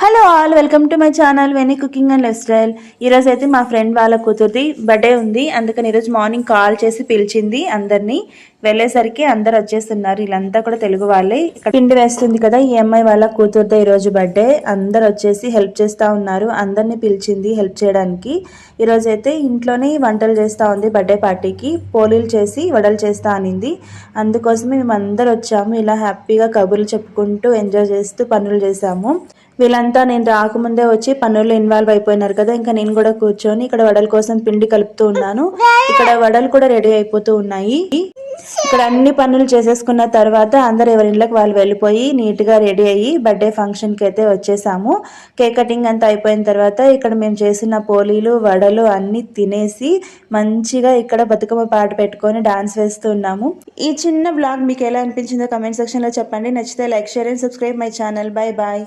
Hello all, welcome to my channel Veni cooking and lifestyle. ఈరోజు అయితే మా friend వాళ్ళ కూతురిది బర్త్డే ఉంది. అందుకని ఈరోజు మార్నింగ్ కాల్ చేసి పిలిచింది అందరినీ. వెళ్ళేసరికి అందరు వచ్చేస్తున్నారు. వీళ్ళంతా కూడా తెలుగు వాళ్ళే. ఇక్కడ పిండి వేస్తుంది కదా, ఈ అమ్మాయి వాళ్ళ కూతురుదే ఈరోజు బర్త్డే. అందరు వచ్చేసి హెల్ప్ చేస్తూ ఉన్నారు. అందరినీ పిలిచింది హెల్ప్ చేయడానికి. ఈరోజు అయితే ఇంట్లోనే వంటలు చేస్తూ ఉంది. బర్త్డే పార్టీకి పోలీలు చేసి వడలు చేస్తా అనింది. అందుకోసమే మేము అందరు వచ్చాము. ఇలా హ్యాపీగా కబుర్లు చెప్పుకుంటూ ఎంజాయ్ చేస్తూ పనులు చేసాము. వీళ్ళంతా నేను రాకముందే వచ్చి పనుల్లో ఇన్వాల్వ్ అయిపోయినారు కదా, ఇంకా నేను కూడా కూర్చొని ఇక్కడ వడల కోసం పిండి కలుపుతూ ఉన్నాను. ఇక్కడ వడలు కూడా రెడీ అయిపోతూ ఉన్నాయి. ఇక్కడ అన్ని పనులు చేసేసుకున్న తర్వాత అందరు ఎవరి ఇళ్ళకి వాళ్ళు వెళ్ళిపోయి నీట్గా రెడీ అయ్యి బర్త్డే ఫంక్షన్కి అయితే వచ్చేసాము. కేక్ కటింగ్ అంతా అయిపోయిన తర్వాత ఇక్కడ మేము చేసిన పోలీలు వడలు అన్నీ తినేసి మంచిగా ఇక్కడ బతుకమ్మ పాట పెట్టుకొని డాన్స్ వేస్తూ ఉన్నాము. ఈ చిన్న బ్లాగ్ మీకు ఎలా అనిపించిందో కమెంట్ సెక్షన్లో చెప్పండి. నచ్చితే like, share and subscribe my channel. Bye bye.